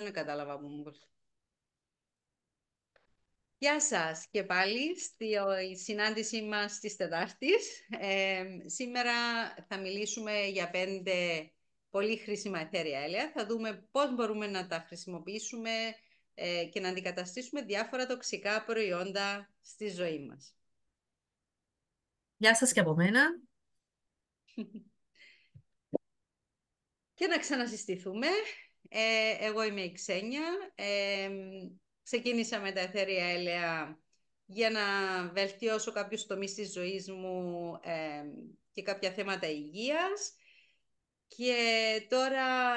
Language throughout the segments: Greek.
Δεν κατάλαβα που μου είπε. Γεια σας και πάλι στη συνάντησή μας της Τετάρτης. Σήμερα θα μιλήσουμε για 5 πολύ χρήσιμα αιθέρια έλαια. Θα δούμε πώς μπορούμε να τα χρησιμοποιήσουμε και να αντικαταστήσουμε διάφορα τοξικά προϊόντα στη ζωή μας. Γεια σας και από μένα. Και να ξανασυστηθούμε. Εγώ είμαι η Ξένια. Ξεκίνησα με τα αιθέρια έλαια για να βελτιώσω κάποιους τομείς της ζωής μου και κάποια θέματα υγείας. Και τώρα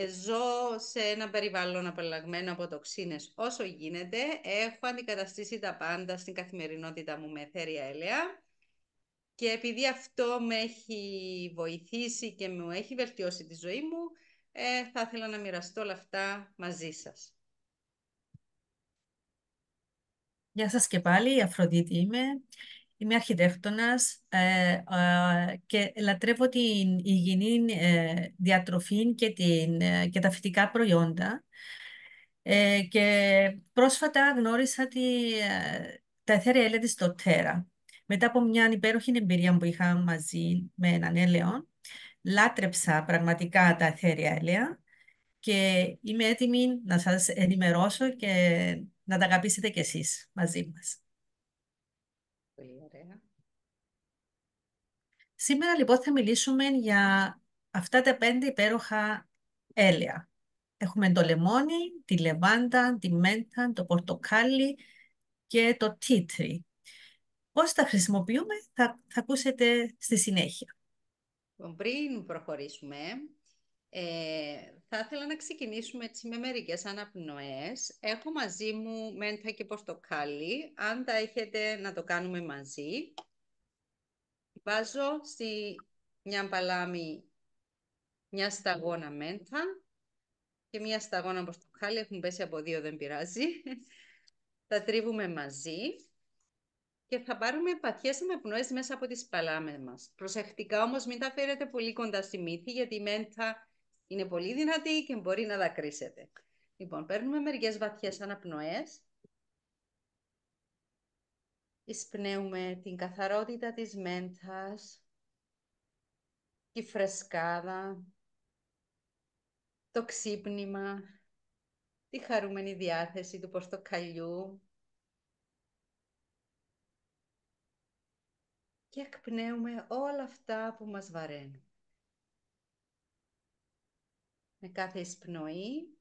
ζω σε ένα περιβάλλον απαλλαγμένο από τοξίνες όσο γίνεται. Έχω αντικαταστήσει τα πάντα στην καθημερινότητα μου με αιθέρια έλαια. Και επειδή αυτό με έχει βοηθήσει και μου έχει βελτιώσει τη ζωή μου, θα ήθελα να μοιραστώ όλα αυτά μαζί σας. Γεια σας και πάλι, η Αφροδίτη είμαι. Είμαι αρχιτέκτονας και λατρεύω την υγιεινή διατροφή και τα φυτικά προϊόντα. Και πρόσφατα γνώρισα τα αιθέρια έλαια της doTERRA. Μετά από μια υπέροχη εμπειρία που είχα μαζί με έναν έλαιο, λάτρεψα πραγματικά τα αιθέρια έλαια και είμαι έτοιμη να σας ενημερώσω και να τα αγαπήσετε κι εσείς μαζί μας. Πολύ ωραία. Σήμερα λοιπόν θα μιλήσουμε για αυτά τα 5 υπέροχα έλαια. Έχουμε το λεμόνι, τη λεβάντα, τη μέντα, το πορτοκάλι και το tea tree. Πώς τα χρησιμοποιούμε θα ακούσετε στη συνέχεια. Λοιπόν, πριν προχωρήσουμε, θα ήθελα να ξεκινήσουμε έτσι με μερικές αναπνοές. Έχω μαζί μου μέντα και πορτοκάλι. Αν τα έχετε να το κάνουμε μαζί. Βάζω στη μια παλάμη μια σταγόνα μέντα και μια σταγόνα πορτοκάλι. Έχουν πέσει από 2, δεν πειράζει. Τα τρίβουμε μαζί και θα πάρουμε βαθιές αναπνοές μέσα από τις παλάμες μας. Προσεκτικά όμως μην τα φέρετε πολύ κοντά στη μύτη, γιατί η μέντα είναι πολύ δυνατή και μπορεί να δακρύσετε. Λοιπόν, παίρνουμε μερικές βαθιές αναπνοές. Εισπνέουμε την καθαρότητα της μέντας, τη φρεσκάδα, το ξύπνημα, τη χαρούμενη διάθεση του πορτοκαλιού. Και εκπνέουμε όλα αυτά που μας βαραίνουν. Με κάθε εισπνοή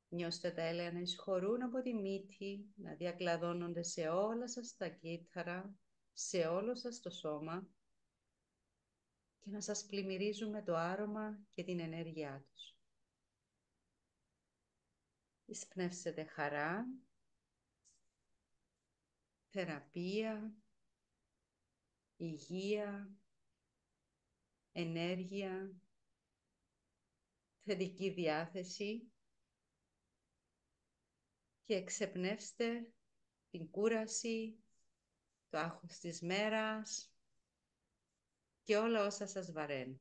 νιώστε τα έλαια να εισχωρούν από τη μύτη, να διακλαδώνονται σε όλα σας τα κύτταρα, σε όλο σας το σώμα και να σας πλημμυρίζουν με το άρωμα και την ενέργειά τους. Εισπνεύσετε χαρά, θεραπεία, υγεία, ενέργεια, θετική διάθεση και εξεπνεύστε την κούραση, το άγχος της μέρας και όλα όσα σας βαραίνουν.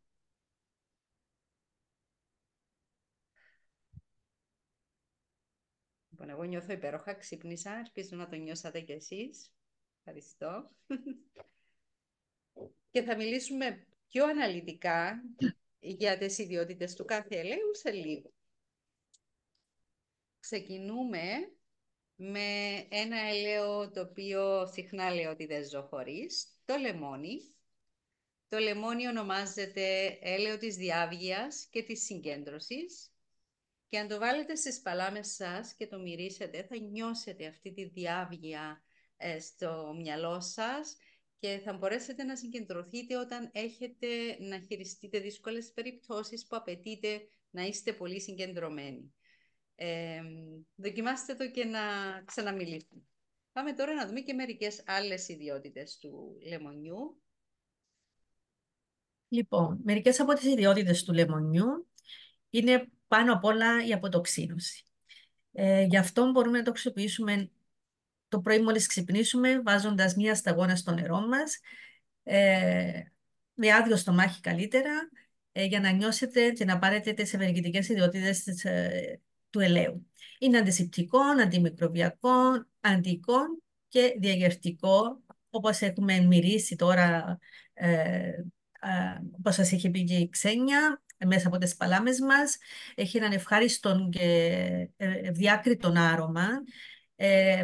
Λοιπόν, εγώ νιώθω υπέροχα, ξύπνησα, ελπίζω να το νιώσατε κι εσείς. Ευχαριστώ. Και θα μιλήσουμε πιο αναλυτικά για τις ιδιότητες του κάθε ελαίου σε λίγο. Ξεκινούμε με ένα ελαίο το οποίο συχνά λέω ότι δεν ζω χωρίς, το λεμόνι. Το λεμόνι ονομάζεται έλαιο της διάβγειας και της συγκέντρωσης. Και αν το βάλετε στις παλάμες σας και το μυρίσετε, θα νιώσετε αυτή τη διάβγεια στο μυαλό σας και θα μπορέσετε να συγκεντρωθείτε όταν έχετε να χειριστείτε δύσκολες περιπτώσεις που απαιτείτε να είστε πολύ συγκεντρωμένοι. Δοκιμάστε το και να ξαναμιλήσουμε. Πάμε τώρα να δούμε και μερικές άλλες ιδιότητες του λεμονιού. Λοιπόν, μερικές από τις ιδιότητες του λεμονιού είναι πάνω απ' όλα η αποτοξίνωση. Γι' αυτό μπορούμε να το χρησιμοποιήσουμε το πρωί μόλις ξυπνήσουμε, βάζοντας μία σταγόνα στο νερό μας, με άδειο στομάχι καλύτερα, για να νιώσετε και να πάρετε τις ευεργετικές ιδιότητες του ελαίου. Είναι αντισηπτικό, αντιμικροβιακό, αντικό και διαγερτικό, όπως έχουμε μυρίσει τώρα, όπως σας είχε πει και η Ξένια, μέσα από τις παλάμες μας. Έχει έναν ευχάριστο και διάκριτο άρωμα. Ε,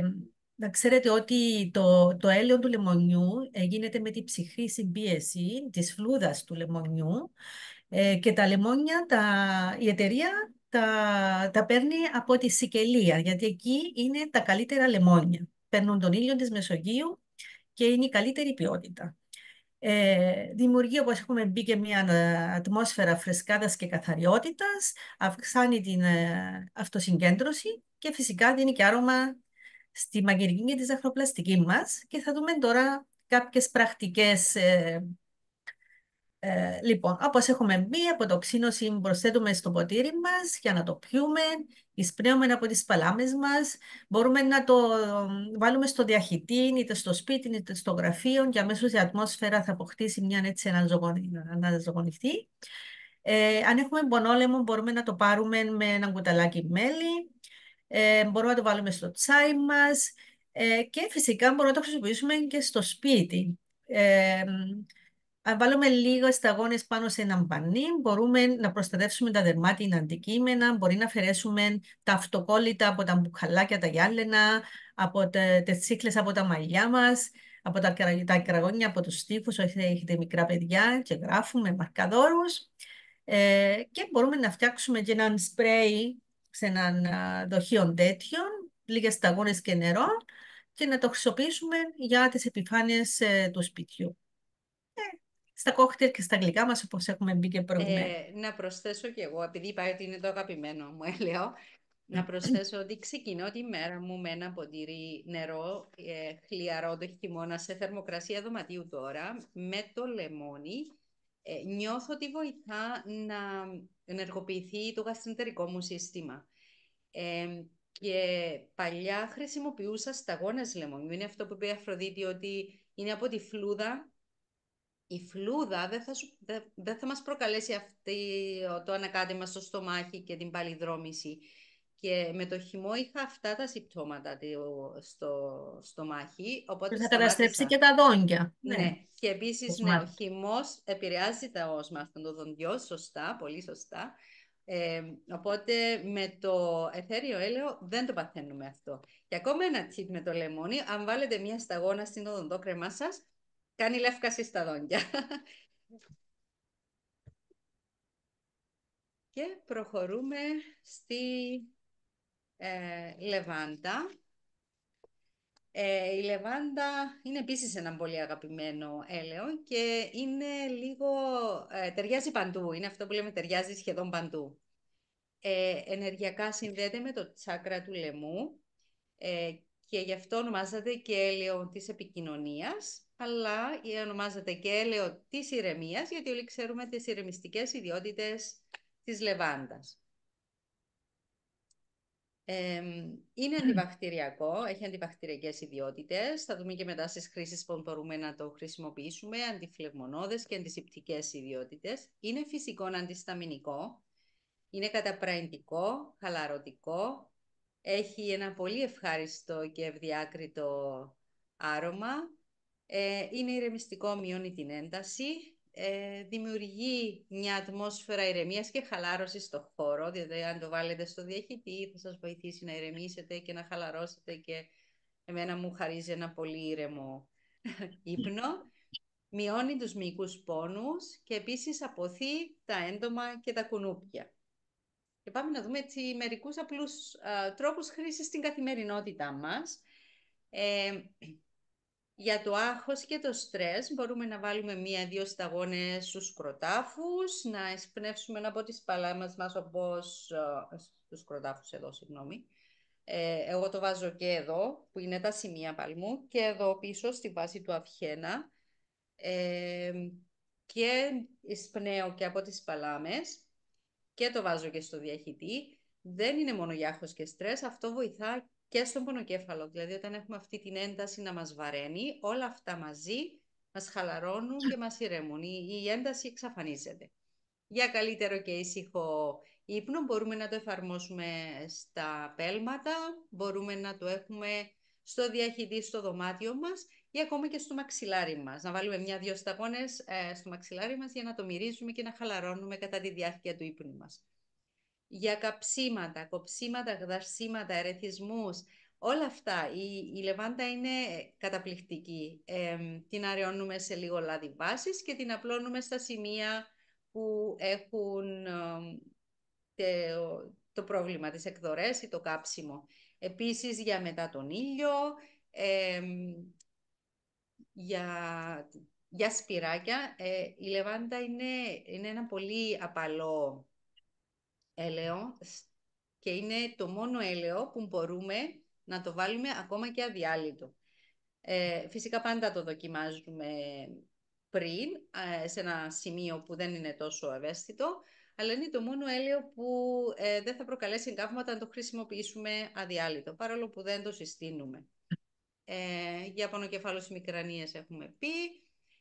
να ξέρετε ότι το έλαιο του λεμονιού γίνεται με την ψυχρή συμπίεση της φλούδας του λεμονιού, και τα λεμόνια, η εταιρεία τα παίρνει από τη Σικελία, γιατί εκεί είναι τα καλύτερα λεμόνια. Παίρνουν τον ήλιο της Μεσογείου και είναι η καλύτερη ποιότητα. Δημιουργεί, όπως έχουμε μπει, και μια ατμόσφαιρα φρεσκάδας και καθαριότητας, αυξάνει την αυτοσυγκέντρωση και φυσικά δίνει και άρωμα στη μαγειρική και τη ζαχαροπλαστική μας. Και θα δούμε τώρα κάποιες πρακτικές. Λοιπόν, όπως έχουμε μπει, από το ξύνωση προσθέτουμε στο ποτήρι μας για να το πιούμε, εισπνέουμε από τις παλάμες μας, μπορούμε να το βάλουμε στο διαχυτή, είτε στο σπίτι, είτε στο γραφείο, και αμέσως η ατμόσφαιρα θα αποκτήσει μια έτσι αναζωογονηθεί. Αν έχουμε μπονόλαιμο, μπορούμε να το πάρουμε με ένα κουταλάκι μέλι, μπορούμε να το βάλουμε στο τσάι μας, και φυσικά μπορούμε να το χρησιμοποιήσουμε και στο σπίτι. Αν βάλουμε λίγο σταγόνες πάνω σε έναν πανί, μπορούμε να προστατεύσουμε τα δερμάτινα αντικείμενα, μπορεί να αφαιρέσουμε τα αυτοκόλλητα από τα μπουκαλάκια, τα γυάλαινα, από τις τσίχλες από τα μαλλιά μας, από τα κραγόνια από τους τοίχους, όχι έχετε μικρά παιδιά και γράφουμε μαρκαδόρους. Και μπορούμε να φτιάξουμε και έναν σπρέι σε έναν δοχείο τέτοιων, λίγες σταγόνες και νερό, και να το χρησιμοποιήσουμε για τις επιφάνειες του σπιτιού. Στα κόκτελ και στα γλυκά μας, όπως έχουμε μπει και προηγουμένως. Να προσθέσω κι εγώ, επειδή είπα ότι είναι το αγαπημένο μου έλαιο, να προσθέσω ότι ξεκινώ τη μέρα μου με ένα ποτήρι νερό, χλιαρό το χειμώνα, σε θερμοκρασία δωματίου τώρα, με το λεμόνι. Νιώθω ότι βοηθά να ενεργοποιηθεί το γαστρεντερικό μου σύστημα. Και παλιά χρησιμοποιούσα σταγόνες λεμονιού. Είναι αυτό που είπε η Αφροδίτη, ότι είναι από τη φλούδα. Η φλούδα δεν θα μας προκαλέσει το ανακάτεμα στο στομάχι και την παλιδρόμηση. Και με το χυμό είχα αυτά τα συμπτώματα στο στομάχι, οπότε Θα καταστρέψει και σταμάτησα. τα δόντια. Ναι, Ναι. και επίσης ναι, ο χυμός επηρεάζει τα όσμα των δοντιών, σωστά, πολύ σωστά. Οπότε με το αιθέριο έλαιο δεν το παθαίνουμε αυτό. Και ακόμα ένα tip με το λεμόνι, αν βάλετε μια σταγόνα στην οδοντόκρεμά σας, κάνει λεύκαση στα δόντια. Και προχωρούμε στη λεβάντα. Η λεβάντα είναι επίσης ένα πολύ αγαπημένο έλαιο και είναι λίγο, ταιριάζει παντού, είναι αυτό που λέμε ταιριάζει σχεδόν παντού. Ενεργειακά συνδέεται με το τσάκρα του λαιμού, και γι' αυτό ονομάζεται και έλαιο της επικοινωνίας, αλλά ονομάζεται και έλαιο της ηρεμίας, γιατί όλοι ξέρουμε τις ηρεμιστικές ιδιότητες της λεβάντας. Είναι αντιβακτηριακό, έχει αντιβακτηριακές ιδιότητες. Θα δούμε και μετά στις χρήσεις που μπορούμε να το χρησιμοποιήσουμε. Αντιφλεγμονώδες και αντισηπτικές ιδιότητες. Είναι φυσικό αντισταμινικό. Είναι καταπραγητικό, χαλαρωτικό. Έχει ένα πολύ ευχάριστο και ευδιάκριτο άρωμα. Είναι ηρεμιστικό, μειώνει την ένταση. Δημιουργεί μια ατμόσφαιρα ηρεμίας και χαλάρωσης στο χώρο, δηλαδή αν το βάλετε στο διαχυτή θα σας βοηθήσει να ηρεμήσετε και να χαλαρώσετε, και εμένα μου χαρίζει ένα πολύ ήρεμο ύπνο. Μειώνει τους μυϊκούς πόνους και επίσης αποθεί τα έντομα και τα κουνούπια. Και πάμε να δούμε έτσι μερικούς απλούς τρόπους χρήσης στην καθημερινότητά μας. Για το άγχος και το στρες μπορούμε να βάλουμε 1-2 σταγόνες στους κροτάφους, να εισπνεύσουμε από τις παλάμες μας, όπως στους κροτάφους εδώ, συγγνώμη. Εγώ το βάζω και εδώ, που είναι τα σημεία παλμού, και εδώ πίσω στη βάση του αυχένα. Και εισπνέω και από τις παλάμες και το βάζω και στο διαχυτή. Δεν είναι μόνο για άγχος και στρες, αυτό βοηθά και στον πονοκέφαλο. Δηλαδή όταν έχουμε αυτή την ένταση να μας βαραίνει, όλα αυτά μαζί μας χαλαρώνουν και μας ηρεμούν. Η ένταση εξαφανίζεται. για καλύτερο και ήσυχο ύπνο. Μπορούμε να το εφαρμόσουμε στα πέλματα, μπορούμε να το έχουμε στο διαχειρί στο δωμάτιο μας ή ακόμα και στο μαξιλάρι μας. Να βάλουμε μια-δυο σταγόνες στο μαξιλάρι μας για να το μυρίζουμε και να χαλαρώνουμε κατά τη διάρκεια του ύπνου μας. Για καψίματα, κοψίματα, γδαρσίματα, ερεθισμούς, όλα αυτά. Η λεβάντα είναι καταπληκτική. Την αραιώνουμε σε λίγο λάδι βάσης και την απλώνουμε στα σημεία που έχουν το πρόβλημα, τις εκδορές ή το κάψιμο. Επίσης για μετά τον ήλιο, για σπυράκια, η λεβάντα είναι ένα πολύ απαλό έλαιο και είναι το μόνο έλαιο που μπορούμε να το βάλουμε ακόμα και αδιάλειτο. Φυσικά πάντα το δοκιμάζουμε πριν, σε ένα σημείο που δεν είναι τόσο ευαίσθητο, αλλά είναι το μόνο έλαιο που δεν θα προκαλέσει εγκάβματα αν το χρησιμοποιήσουμε αδιάλειτο, παρόλο που δεν το συστήνουμε. Για πονοκεφάλους μικρανίες έχουμε πει.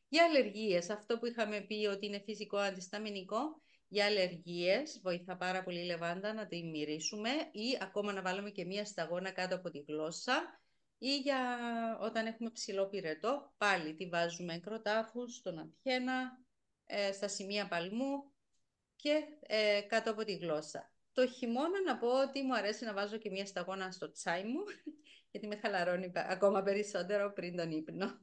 Για αλλεργίες, αυτό που είχαμε πει ότι είναι φυσικό αντισταμινικό, για αλλεργίες βοηθά πάρα πολύ η λεβάντα να τη μυρίσουμε ή ακόμα να βάλουμε και μία σταγόνα κάτω από τη γλώσσα, ή για όταν έχουμε ψηλό πυρετό, πάλι τη βάζουμε κροτάφους, στον αντιχένα, στα σημεία παλμού και κάτω από τη γλώσσα. Το χειμώνα να πω ότι μου αρέσει να βάζω και μία σταγόνα στο τσάι μου, γιατί με χαλαρώνει ακόμα περισσότερο πριν τον ύπνο.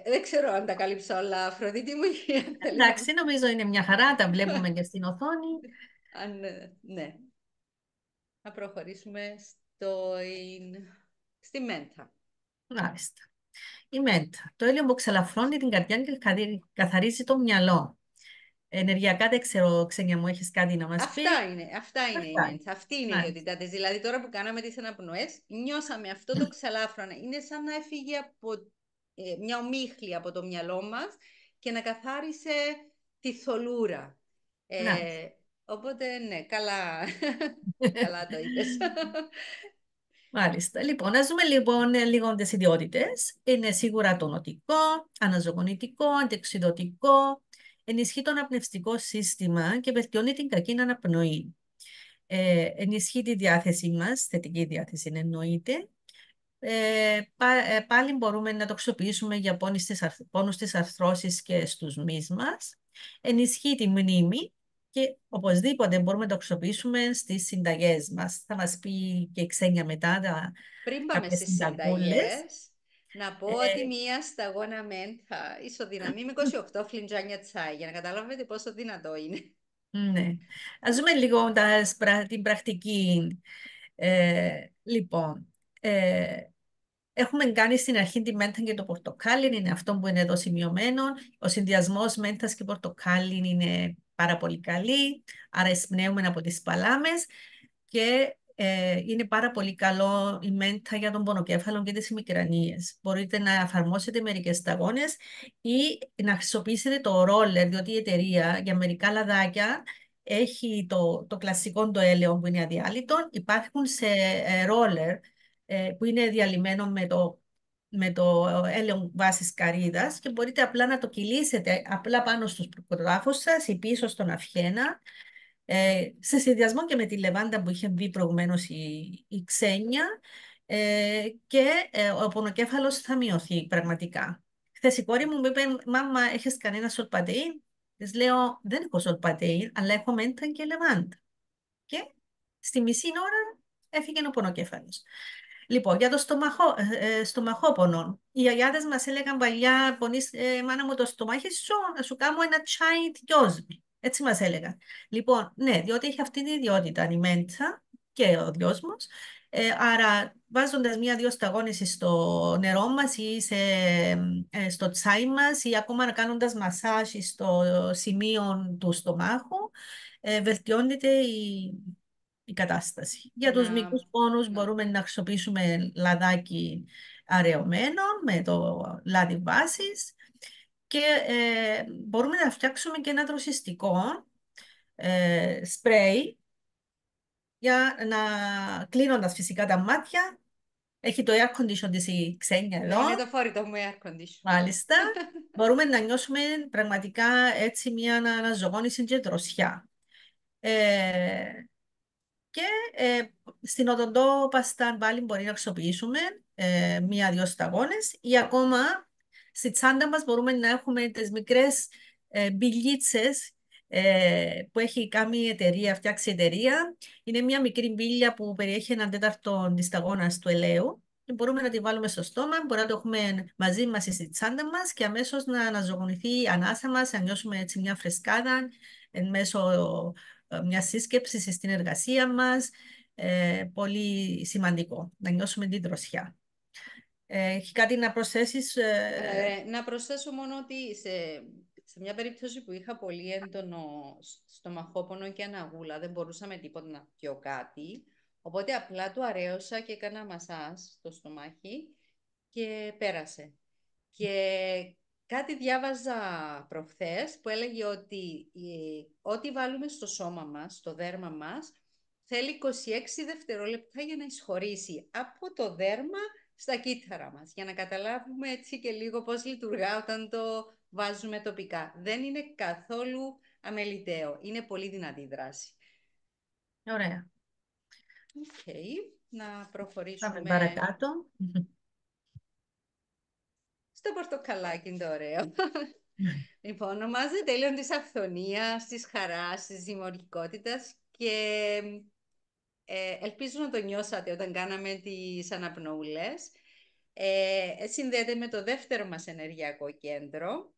Δεν ξέρω αν τα κάλυψα όλα, Αφροδίτη μου, ή αν θέλεις να... Εντάξει, νομίζω είναι μια χαρά, τα βλέπουμε και στην οθόνη. Ναι. Να προχωρήσουμε στη μέντα. Μάλιστα. Η μέντα. Το έλαιο που ξαλαφρώνει την καρδιά και καθαρίζει το μυαλό. Ενεργειακά δεν ξέρω, Ξένια μου, έχεις κάτι να μας πει? Αυτά είναι η Αυτά είναι. μέντα. Αυτή είναι η Μάλιστα. ιδιότητά της. Δηλαδή τώρα που κάναμε τις αναπνοές, νιώσαμε αυτό το ξαλάφρωνα. Είναι σαν να έφυγε από μια ομίχλη από το μυαλό μας και να καθάρισε τη θολούρα. Μάλιστα. Οπότε, ναι, καλά, καλά το είπες. Μάλιστα. Λοιπόν, να δούμε λοιπόν λίγο τις ιδιότητες. Είναι σίγουρα τονωτικό, αναζωογονητικό, αντιοξυδωτικό, ενισχύει το αναπνευστικό σύστημα και βελτιώνει την κακή αναπνοή. Ενισχύει τη διάθεσή μας, θετική διάθεση εννοείται. Πάλι μπορούμε να το αξιοποιήσουμε για πόνους στις αρθρώσεις και στους μυς μας. Ενισχύει τη μνήμη και οπωσδήποτε μπορούμε να το αξιοποιήσουμε στις συνταγές μας. Θα μας πει και η Ξένια μετά Πριν πάμε κάποιες στις συνταγούλες. συνταγές, να πω ότι Ε, μία σταγόνα μέντα ισοδυναμεί με 28 φλιντζάνια τσάι, για να καταλάβετε πόσο δυνατό είναι. ναι. Ας δούμε λίγο την πρακτική. Λοιπόν, ε, έχουμε κάνει στην αρχή τη μέντα και το πορτοκάλι, είναι αυτό που είναι εδώ σημειωμένο. Ο συνδυασμό μέντα και πορτοκάλι είναι πάρα πολύ καλή, άρα εισπνέουμε από τις παλάμες και είναι πάρα πολύ καλό η μέντα για τον πονοκέφαλο και τις μικρανίες. Μπορείτε να εφαρμόσετε μερικές σταγόνες ή να χρησιμοποιήσετε το ρόλερ, διότι η εταιρεία για μερικά λαδάκια έχει το κλασικό το έλαιο που είναι αδιάλειτο. Υπάρχουν σε ρόλερ που είναι διαλυμένο με το έλαιο βάσης καρύδας και μπορείτε απλά να το κυλήσετε απλά πάνω στους πρωτογράφους σας ή πίσω στον αυχένα, σε συνδυασμό και με τη λεβάντα που είχε μπει προηγουμένως η Ξένια, και ο πονοκέφαλος θα μειωθεί πραγματικά. Χθες η κόρη μου μου είπε, «Μάμα, έχεις κανένα σολπατεΐν?» Της λέω, «Δεν έχω σολπατεΐν, αλλά έχω μέντα και λεβάντα». Και στη μισή ώρα έφυγε ο πονοκέφαλος. Λοιπόν, για το στομαχόπονο. Οι γιαγιάδες μας έλεγαν παλιά, «Πονείς, μάνα μου, το στομάχι σου, να σου κάνω ένα τσάι τιόζμι». Έτσι μας έλεγαν. Λοιπόν, ναι, διότι έχει αυτή την ιδιότητα η μέντσα και ο δυόσμος. Άρα, βάζοντας μία-δύο σταγόνες στο νερό μας ή στο τσάι μας ή ακόμα να κάνοντας μασάζ στο σημείο του στομάχου, βελτιώνεται η κατάσταση. Για τους Να, μικρούς πόνους να. μπορούμε να χρησιμοποιήσουμε λαδάκι αραιωμένο με το λάδι βάσης και μπορούμε να φτιάξουμε και ένα δροσιστικό σπρέι για να κλείνοντας φυσικά τα μάτια Έχει το air condition της η Ξένια Ναι, είναι εδώ. το φορητό μου air condition. Μάλιστα. Μπορούμε να νιώσουμε πραγματικά έτσι μια αναζωγόνηση και δροσιά. Ε, Και στην οδοντό πάστα πάλι μπορεί να αξιοποιήσουμε μία-δύο σταγόνες ή ακόμα στη τσάντα μας μπορούμε να έχουμε τις μικρές μπιλίτσες που έχει κάνει η εταιρεία, φτιάξει η εταιρεία. Είναι μια μικρή μπίλια που περιέχει έναν τέταρτο της σταγόνας του ελαίου και μπορούμε να τη βάλουμε στο στόμα, μπορεί να το έχουμε μαζί μας στη τσάντα μας και αμέσως να αναζωογονηθεί η ανάσα μας, να νιώσουμε έτσι μια φρεσκάδα εν μέσω μια σύσκεψη στην εργασία μας. Πολύ σημαντικό να νιώσουμε την δροσιά. Έχει κάτι να προσθέσεις? Να προσθέσω μόνο ότι σε μια περίπτωση που είχα πολύ έντονο στομαχόπονο και αναγούλα, δεν μπορούσα με τίποτα να πιω κάτι, οπότε απλά του αρέωσα και έκανα μασάζ στο στομάχι και πέρασε. Και κάτι διάβαζα προχθές που έλεγε ότι ό,τι βάλουμε στο σώμα μας, στο δέρμα μας, θέλει 26 δευτερόλεπτα για να εισχωρήσει από το δέρμα στα κύτταρα μας, για να καταλάβουμε έτσι και λίγο πώς λειτουργά όταν το βάζουμε τοπικά. Δεν είναι καθόλου αμεληταίο. Είναι πολύ δυνατή η δράση. Ωραία. Οκ, να Πάμε προχωρήσουμε παρακάτω. στο πορτοκαλάκι, είναι το ωραίο. Λοιπόν, ονομάζεται τέλειον της αυθονίας, της χαράς, της δημιουργικότητας και ελπίζω να το νιώσατε όταν κάναμε τις αναπνοούλες. Συνδέεται με το δεύτερο μας ενεργειακό κέντρο.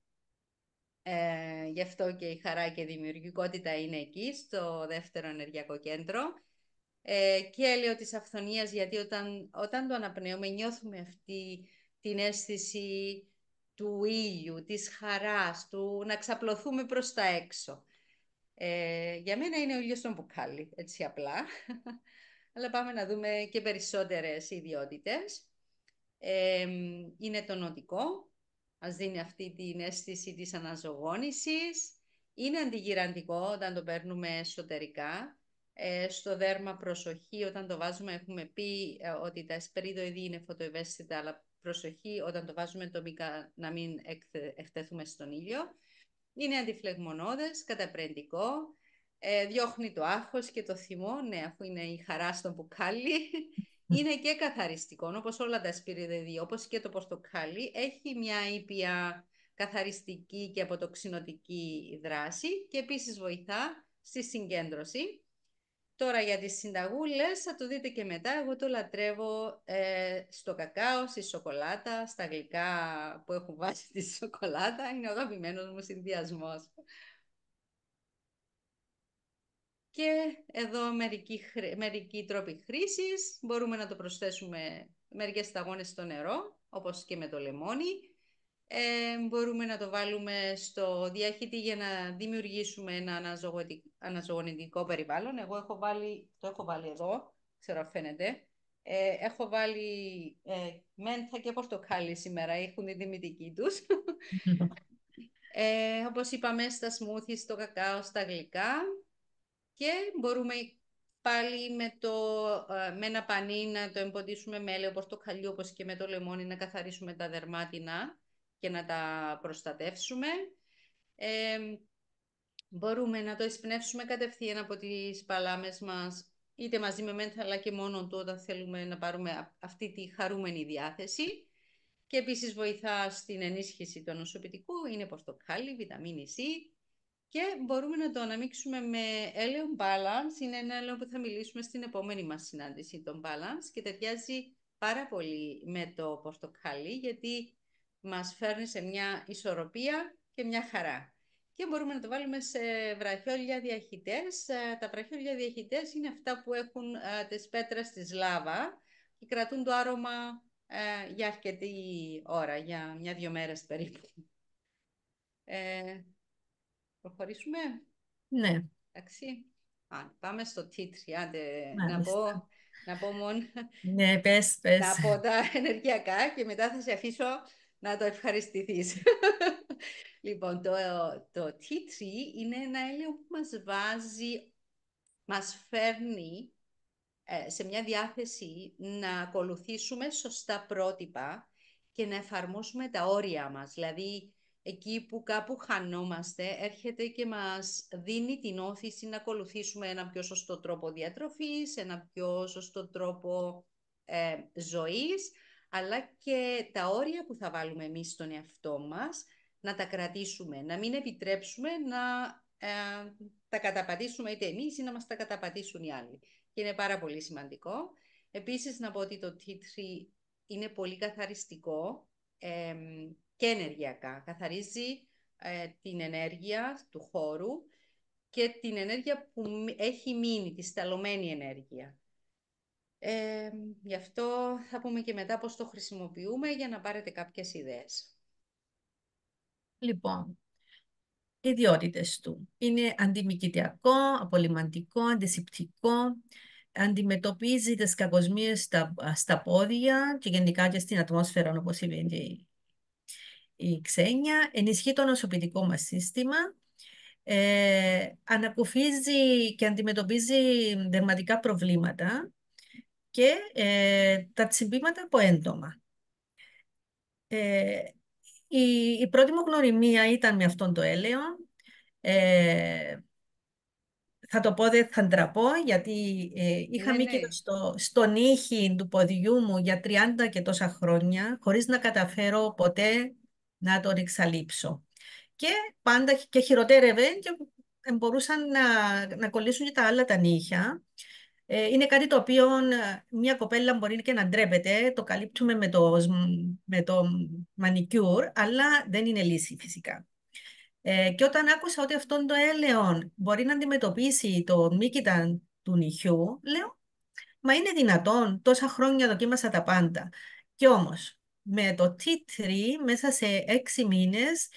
Γι' αυτό και η χαρά και η δημιουργικότητα είναι εκεί, στο δεύτερο ενεργειακό κέντρο. Και λέω της αυθονίας, γιατί όταν το αναπνέουμε νιώθουμε αυτή την αίσθηση του ήλιου, της χαράς, του να ξαπλωθούμε προς τα έξω. Για μένα είναι ο ήλιος στον μπουκάλι, έτσι απλά. Αλλά πάμε να δούμε και περισσότερες ιδιότητες. Είναι το νοτικό, μας δίνει αυτή την αίσθηση της αναζωγόνησης. Είναι αντιγυραντικό όταν το παίρνουμε εσωτερικά. Στο δέρμα προσοχή, όταν το βάζουμε, έχουμε πει ότι τα εσπεριδοειδή είναι φωτοευαίσθητα, αλλά προσοχή όταν το βάζουμε τοπικά να μην εκτεθούμε στον ήλιο. Είναι αντιφλεγμονώδες, καταπρεντικό, διώχνει το άγχος και το θυμό, ναι, αφού είναι η χαρά στο μπουκάλι. Είναι και καθαριστικό, όπως όλα τα σπυριδεδή, όπως και το πορτοκάλι, έχει μια ήπια καθαριστική και αποτοξινωτική δράση και επίσης βοηθά στη συγκέντρωση. Τώρα για τις συνταγούλες θα το δείτε και μετά. Εγώ το λατρεύω στο κακάο, στη σοκολάτα, στα γλυκά που έχουν βάσει τη σοκολάτα. Είναι ο αγαπημένος μου συνδυασμός. Και εδώ μερικοί τρόποι χρήσης. Μπορούμε να το προσθέσουμε μερικές σταγόνες στο νερό, όπως και με το λεμόνι. Μπορούμε να το βάλουμε στο διάχυτη για να δημιουργήσουμε ένα αναζωογονητικό περιβάλλον. Εγώ το έχω βάλει εδώ, ξέρω αν φαίνεται. Έχω βάλει μένθα και πορτοκάλι σήμερα, έχουν τη δημητική τους. Όπως είπαμε, στα σμούθι, στο κακάο, στα γλυκά. Και μπορούμε πάλι με ένα πανί να το εμποδίσουμε με έλαιο πορτοκαλιού, όπως και με το λεμόνι, να καθαρίσουμε τα δερμάτινα και να τα προστατεύσουμε. Μπορούμε να το εισπνεύσουμε κατευθείαν από τις παλάμες μας, είτε μαζί με μένθα, αλλά και μόνο του όταν θέλουμε να πάρουμε αυτή τη χαρούμενη διάθεση. Και επίσης βοηθά στην ενίσχυση του νοσοποιητικού, είναι πορτοκάλι, βιταμίνη C. Και μπορούμε να το αναμίξουμε με έλαιο balance. Είναι ένα έλαιο που θα μιλήσουμε στην επόμενη μας συνάντηση, τον balance, και ταιριάζει πάρα πολύ με το πορτοκάλι, γιατί μας φέρνει σε μια ισορροπία και μια χαρά. Και μπορούμε να το βάλουμε σε βραχιόλια διαχυτές. Τα βραχιόλια διαχυτές είναι αυτά που έχουν τις πέτρες της λάβα και κρατούν το άρωμα για αρκετή ώρα, για μια-δυο μέρες περίπου. Προχωρήσουμε. Ναι, Εντάξει. Πάμε στο tea άντε, μάλιστα. να πω μόνο Ναι, πες. να πω τα ενεργειακά και μετά θα σε αφήσω να το ευχαριστηθείς. Λοιπόν, το tea tree είναι ένα έλαιο που μας φέρνει σε μια διάθεση να ακολουθήσουμε σωστά πρότυπα και να εφαρμόσουμε τα όρια μας. Δηλαδή, εκεί που κάπου χανόμαστε, έρχεται και μας δίνει την όθηση να ακολουθήσουμε ένα πιο σωστό τρόπο διατροφής, ένα πιο σωστό τρόπο ζωής, αλλά και τα όρια που θα βάλουμε εμείς στον εαυτό μας, να τα κρατήσουμε, να μην επιτρέψουμε να τα καταπατήσουμε είτε εμείς ή να μας τα καταπατήσουν οι άλλοι. Και είναι πάρα πολύ σημαντικό. Επίσης, να πω ότι το tea tree είναι πολύ καθαριστικό και ενεργειακά. Καθαρίζει την ενέργεια του χώρου και την ενέργεια που έχει μείνει, τη σταλωμένη ενέργεια. Γι' αυτό θα πούμε και μετά πώς το χρησιμοποιούμε για να πάρετε κάποιες ιδέες. Λοιπόν, οι ιδιότητες του είναι αντιμικητιακό, απολυμαντικό, αντισηπτικό, αντιμετωπίζει τις κακοσμίες στα πόδια και γενικά και στην ατμόσφαιρα, όπως είπε και η ξένια, ενισχύει το νοσοποιητικό μας σύστημα, ανακουφίζει και αντιμετωπίζει δερματικά προβλήματα και τα τσιμπήματα από έντομα. Η πρώτη μου γνωριμία ήταν με αυτόν το έλαιο. Θα το πω, δεν θα ντραπώ, γιατί είχα Ναι, μύκητο ναι. στον ήχη του ποδιού μου για 30 και τόσα χρόνια, χωρίς να καταφέρω ποτέ να τον εξαλείψω. Και πάντα και χειροτέρευε και μπορούσαν να κολλήσουν και τα άλλα τα νύχια. Είναι κάτι το οποίο μια κοπέλα μπορεί και να ντρέπεται, το καλύπτουμε με το μανικιούρ, αλλά δεν είναι λύση φυσικά. Και όταν άκουσα ότι αυτόν το έλαιο μπορεί να αντιμετωπίσει το μύκητα του νυχιού, λέω, μα είναι δυνατόν, τόσα χρόνια δοκίμασα τα πάντα. Κι όμως, με το T3 μέσα σε 6 μήνες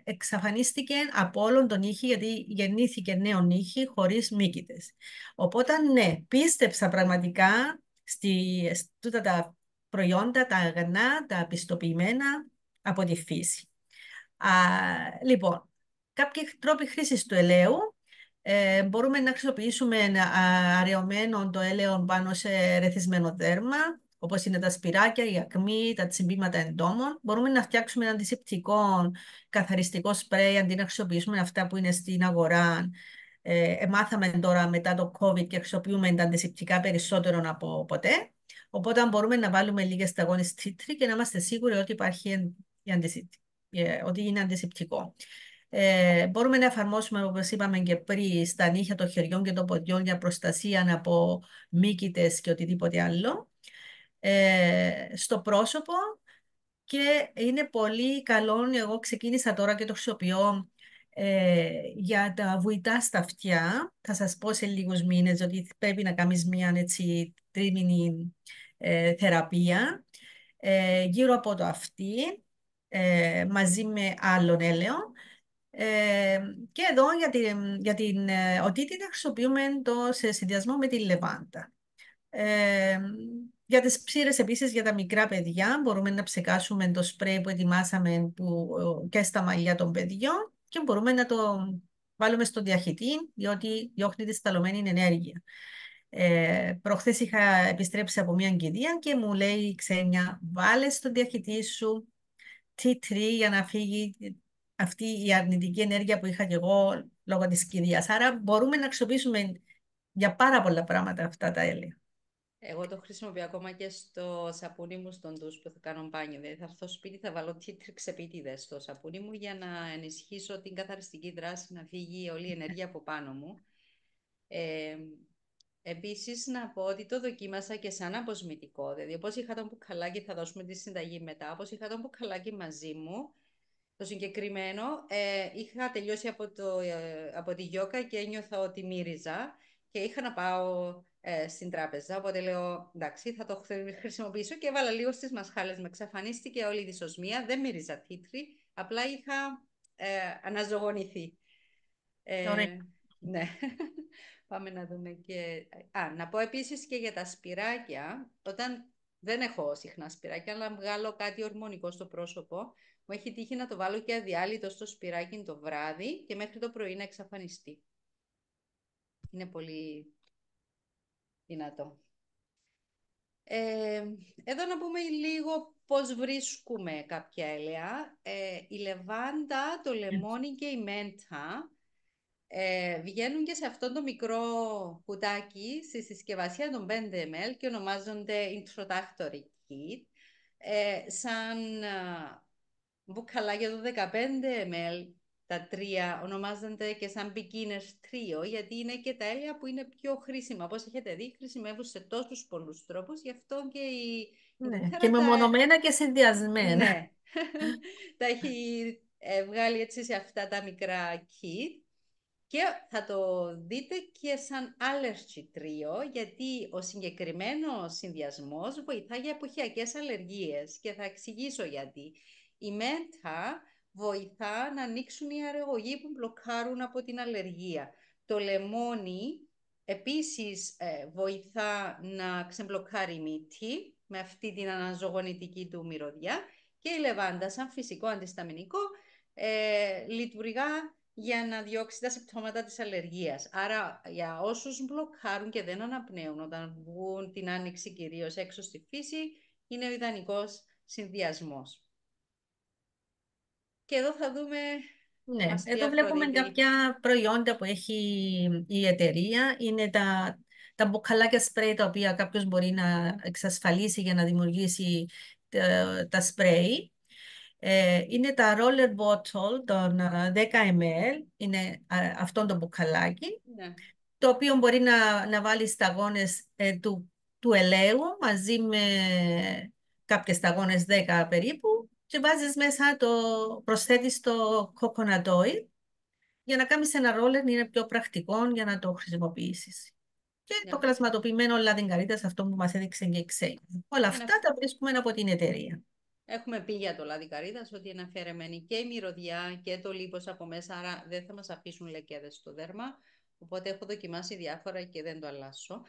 εξαφανίστηκε από όλον τον ήχη, γιατί γεννήθηκε νέο ήχη χωρίς μύκητες. Οπότε, ναι, πίστεψα πραγματικά τούτα τα προϊόντα, τα αγνά, τα πιστοποιημένα από τη φύση. Λοιπόν, κάποιοι τρόποι χρήσης του ελαίου. Μπορούμε να χρησιμοποιήσουμε αραιωμένο το έλαιο πάνω σε ρεθισμένο δέρμα, όπως είναι τα σπυράκια, η ακμή, τα τσιμπήματα εντόμων. Μπορούμε να φτιάξουμε ένα αντισηπτικό καθαριστικό σπρέι, αντί να χρησιμοποιήσουμε αυτά που είναι στην αγορά. Μάθαμε τώρα μετά το COVID και χρησιμοποιούμε τα αντισηπτικά περισσότερο από ποτέ. Οπότε μπορούμε να βάλουμε λίγες σταγόνες τσίτρι και να είμαστε σίγουροι ότι υπάρχει ότι είναι αντισηπτικό. Μπορούμε να εφαρμόσουμε, όπως είπαμε και πριν, στα νύχια των χεριών και των ποδιών για προστασία από μύκητες και οτιδήποτε άλλο. Στο πρόσωπο, και είναι πολύ καλό. Εγώ ξεκίνησα τώρα και το χρησιμοποιώ για τα βουητά στα αυτιά. Θα σας πω σε λίγους μήνες ότι πρέπει να κάνεις μια έτσι τρίμηνη θεραπεία γύρω από το αυτί, μαζί με άλλον έλαιο. Και εδώ για την οτίτιδα χρησιμοποιούμε το σε συνδυασμό με τη λεβάντα. Για τις ψήρες επίσης, για τα μικρά παιδιά, μπορούμε να ψεκάσουμε το σπρέι που ετοιμάσαμε και στα μαλλιά των παιδιών και μπορούμε να το βάλουμε στο διαχυτή, διότι διώχνει τη σταλωμένη ενέργεια. Προχθές είχα επιστρέψει από μια κηδεία και μου λέει η ξένια, βάλε στο διαχυτή σου T3 για να φύγει αυτή η αρνητική ενέργεια που είχα και εγώ λόγω της κηδείας. Άρα μπορούμε να χρησιμοποιήσουμε για πάρα πολλά πράγματα αυτά τα έλαια. Εγώ το χρησιμοποιώ ακόμα και στο σαπούνι μου στον ντους που θα κάνω μπάνιο. Δηλαδή θα έρθω σπίτι, θα βάλω ξεπίτιδες στο σαπούνι μου για να ενισχύσω την καθαριστική δράση, να φύγει όλη η ενέργεια από πάνω μου. Επίσης, να πω ότι το δοκίμασα και σαν αποσμητικό. Δηλαδή, όπως είχα τον μπουκαλάκι, θα δώσουμε τη συνταγή μετά, όπως είχα τον μπουκαλάκι μαζί μου, το συγκεκριμένο, είχα τελειώσει από τη γιόκα και ένιωθα ότι μύριζα και είχα να πάω στην τράπεζα, οπότε λέω, εντάξει, θα το χρησιμοποιήσω και έβαλα λίγο στις μασχάλες. Με εξαφανίστηκε όλη η δυσοσμία, δεν μύριζα τίτρι, απλά είχα αναζωογονηθεί. Ωραία. Ναι. Πάμε να δούμε και... να πω επίσης και για τα σπυράκια. Όταν δεν έχω συχνά σπυράκια, αλλά βγάλω κάτι ορμονικό στο πρόσωπο, μου έχει τύχει να το βάλω και αδιάλειτο στο σπυράκι το βράδυ και μέχρι το πρωί να εξαφανιστεί. Είναι πολύ δυνατό. Εδώ να πούμε λίγο πώς βρίσκουμε κάποια έλαια. Η λεβάντα, το λεμόνι και η μέντα βγαίνουν και σε αυτό το μικρό κουτάκι στη συσκευασία των 5 ml και ονομάζονται Introductory Kit. Σαν μπουκαλάκια των 15 ml, τα τρία ονομάζονται και σαν beginners trio, γιατί είναι και τα έλαια που είναι πιο χρήσιμα. Όπως έχετε δει, χρησιμεύουν σε τόσους πολλούς τρόπους, γι' αυτό και η Ναι. Και ντοτέρα μεμονωμένα και συνδυασμένα. ναι, τα έχει βγάλει έτσι σε αυτά τα μικρά kit. Και θα το δείτε και σαν allergy τρίο, γιατί ο συγκεκριμένος συνδυασμός βοηθά για εποχιακές αλλεργίες και θα εξηγήσω γιατί. Η μέντα βοηθά να ανοίξουν οι αερογωγοί που μπλοκάρουν από την αλλεργία. Το λεμόνι επίσης βοηθά να ξεμπλοκάρει η μύτη με αυτή την αναζωογονητική του μυρωδιά και η λεβάντα σαν φυσικό αντισταμινικό λειτουργά για να διώξει τα συμπτώματα της αλλεργίας. Άρα για όσους μπλοκάρουν και δεν αναπνέουν όταν βγουν την άνοιξη κυρίως έξω στη φύση, είναι ο ιδανικός συνδυασμός. Και εδώ θα δούμε Ναι, αστεία εδώ βλέπουμε Αφροδίτη. κάποια προϊόντα που έχει η εταιρεία. Είναι τα μπουκαλάκια σπρέι τα οποία κάποιος μπορεί να εξασφαλίσει για να δημιουργήσει τα σπρέι. Είναι τα roller bottle των 10 ml, είναι αυτό το μπουκαλάκι, Ναι, το οποίο μπορεί να βάλει σταγόνες του ελαίου μαζί με κάποιες σταγόνες 10 περίπου και βάζεις μέσα προσθέτεις το coconut oil για να κάνεις ένα ρόλερ, είναι πιο πρακτικό για να το χρησιμοποιήσεις. Και το ναι. κλασματοποιημένο λαδινγκαρίτας, αυτό που μας έδειξε και η Ξένη. Όλα Είναι αυτά τα βρίσκουμε από την εταιρεία. Έχουμε πει για το λάδι καρύδας ότι είναι αφαιρεμένη και η μυρωδιά και το λίπος από μέσα, άρα δεν θα μας αφήσουν λεκέδες στο δέρμα. Οπότε έχω δοκιμάσει διάφορα και δεν το αλλάσω.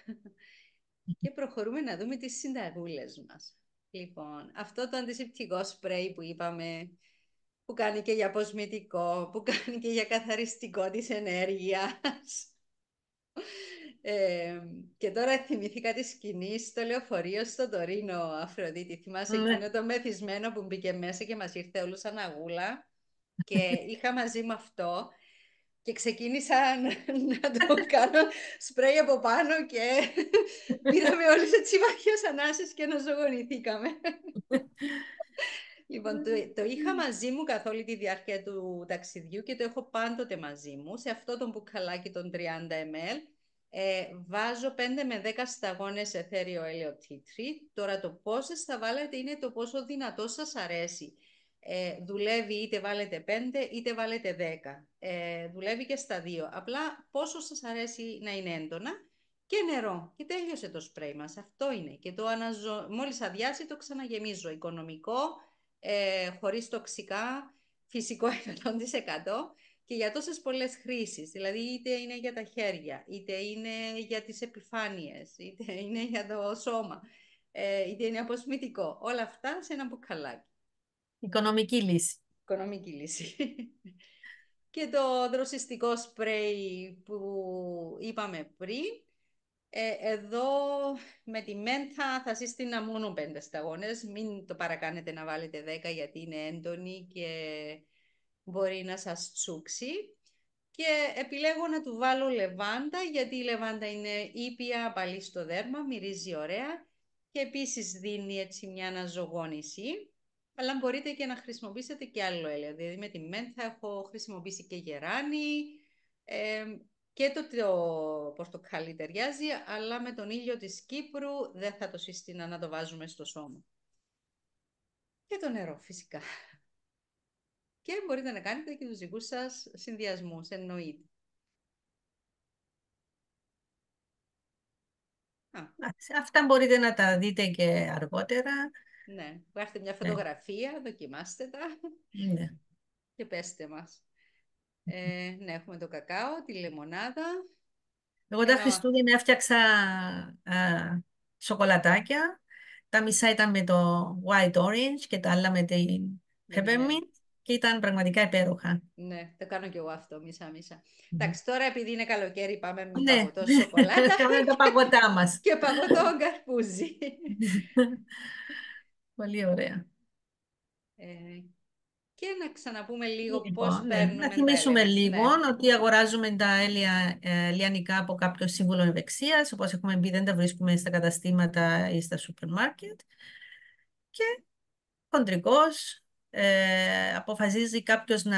Και προχωρούμε να δούμε τις συνταγούλες μας. Λοιπόν, αυτό το αντισηπτικό σπρέι που είπαμε, που κάνει και για αποσμητικό, που κάνει και για καθαριστικό της ενέργειας. Και τώρα θυμήθηκα τη σκηνή στο λεωφορείο στο Τωρίνο, Αφροδίτη. Θυμάσαι Ναι. εκείνο το μεθυσμένο που μπήκε μέσα και μας ήρθε όλους σαν αγούλα. Και είχα μαζί με αυτό και ξεκίνησα να το κάνω σπρέι από πάνω και πήραμε όλες έτσι βαθιές ανάσες και αναζωογονηθήκαμε. Λοιπόν, το είχα μαζί μου καθ' όλη τη διάρκεια του ταξιδιού και το έχω πάντοτε μαζί μου. Σε αυτό το μπουκαλάκι των 30 ml βάζω 5 με 10 σταγόνες εθέριο έλαιο tea tree. Τώρα το πόσες θα βάλετε είναι το πόσο δυνατό σας αρέσει. Δουλεύει είτε βάλετε 5 είτε βάλετε 10. Δουλεύει και στα δύο. Απλά πόσο σας αρέσει να είναι έντονα. Και νερό. Και τέλειωσε το σπρέι μας. Αυτό είναι. Και μόλις αδειάσει το ξαναγεμίζω. Οικονομικό, χωρίς τοξικά, φυσικό 100% και για τόσες πολλές χρήσεις. Δηλαδή είτε είναι για τα χέρια, είτε είναι για τις επιφάνειες, είτε είναι για το σώμα, είτε είναι αποσμητικό. Όλα αυτά σε ένα μπουκαλάκι. Οικονομική λύση. Οικονομική λύση. Και το δροσιστικό σπρέι που είπαμε πριν, εδώ με τη μέντα θα σύστηνα μόνο 5 σταγόνες. Μην το παρακάνετε να βάλετε 10 γιατί είναι έντονη και μπορεί να σας τσούξει. Και επιλέγω να του βάλω λεβάντα γιατί η λεβάντα είναι ήπια, απαλή στο δέρμα, μυρίζει ωραία και επίσης δίνει έτσι μια αναζωγόνηση. Αλλά μπορείτε και να χρησιμοποιήσετε και άλλο έλαιο. Δηλαδή με τη μέντα έχω χρησιμοποιήσει και γεράνι, και το πορτοκάλι ταιριάζει, αλλά με τον ήλιο της Κύπρου δεν θα το συστήνα να το βάζουμε στο σώμα. Και το νερό φυσικά. Και μπορείτε να κάνετε και τους δικούς σας συνδυασμούς, εννοείται. Α, Αυτά μπορείτε να τα δείτε και αργότερα. ναι, πάρτε μια Ναι, φωτογραφία, δοκιμάστε τα ναι. και πέστε μας. Ναι, έχουμε το κακάο, τη λεμονάδα, Εγώ τα ένα... Χριστούγεννα έφτιαξα α, σοκολατάκια. Τα μισά ήταν με το white orange και τα άλλα με την με τη μέντα. peppermint. και ήταν πραγματικά υπέροχα. Ναι, το κάνω κι εγώ αυτό, μισά-μισά. Εντάξει, τώρα επειδή είναι καλοκαίρι, πάμε με Ναι, παγωτό σοκολάτα κάνουμε τα παγωτά μας. και παγωτό γκαρπούζι. Πολύ ωραία. Ε, και να ξαναπούμε λίγο πώς Λοιπόν, ναι. Να παίρνουμε τα θυμίσουμε έλαια. λίγο Ναι, ότι αγοράζουμε τα έλαια λιανικά από κάποιο σύμβουλο ευεξίας, όπως έχουμε πει δεν τα βρίσκουμε στα καταστήματα ή στα σούπερ μάρκετ. Και χοντρικός αποφασίζει κάποιος να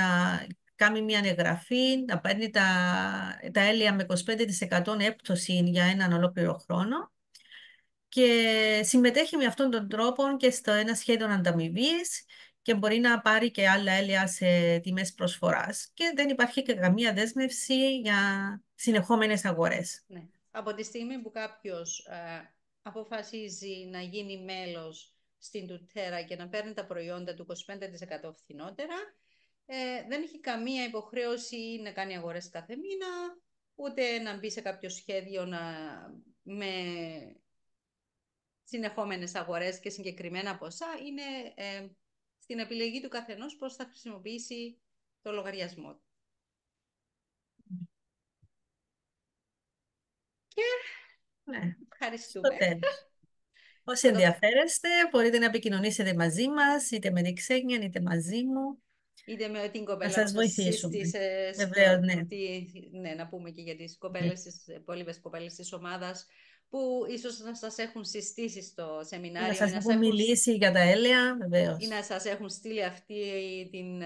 κάνει μια εγγραφή, να παίρνει τα έλαια με 25% έπτωση για έναν ολόκληρο χρόνο και συμμετέχει με αυτόν τον τρόπο και στο ένα σχέδιο ανταμοιβής και μπορεί να πάρει και άλλα έλαια σε τιμές προσφοράς. Και δεν υπάρχει και καμία δέσμευση για συνεχόμενες αγορές. ναι. Από τη στιγμή που κάποιος αποφασίζει να γίνει μέλος στην Τουτέρα και να παίρνει τα προϊόντα του 25% φθηνότερα, δεν έχει καμία υποχρέωση να κάνει αγορές κάθε μήνα, ούτε να μπει σε κάποιο σχέδιο με συνεχόμενες αγορές και συγκεκριμένα ποσά. Είναι στην επιλογή του καθενός πώς θα χρησιμοποιήσει το λογαριασμό του. Και Ναι, στο ευχαριστούμε. τέλος. Όσοι Θα το... ενδιαφέρεστε, μπορείτε να επικοινωνήσετε μαζί μας, είτε με την Ξένια, είτε μαζί μου. Είτε με την Να κοπέλα που σας σας βοηθήσουμε. σύστησε Βεβαίως, ναι. ναι, να πούμε και για τις Ναι. κοπέλες, τις υπόλοιπες κοπέλες της ομάδας που ίσως να σας έχουν συστήσει στο Ή να σεμινάριο σας έχουν μιλήσει για τα έλαια, ή βεβαίως. να σας έχουν στείλει αυτή την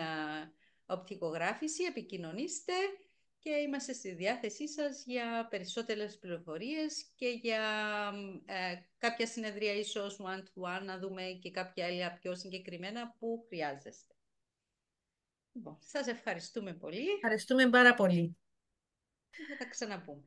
οπτικογράφηση, επικοινωνήστε και είμαστε στη διάθεσή σας για περισσότερες πληροφορίες και για κάποια συνεδρία ίσως one-to-one, να δούμε και κάποια έλαια πιο συγκεκριμένα που χρειάζεστε. Λοιπόν, σας ευχαριστούμε πολύ Ευχαριστούμε πάρα πολύ. και θα τα ξαναπούμε.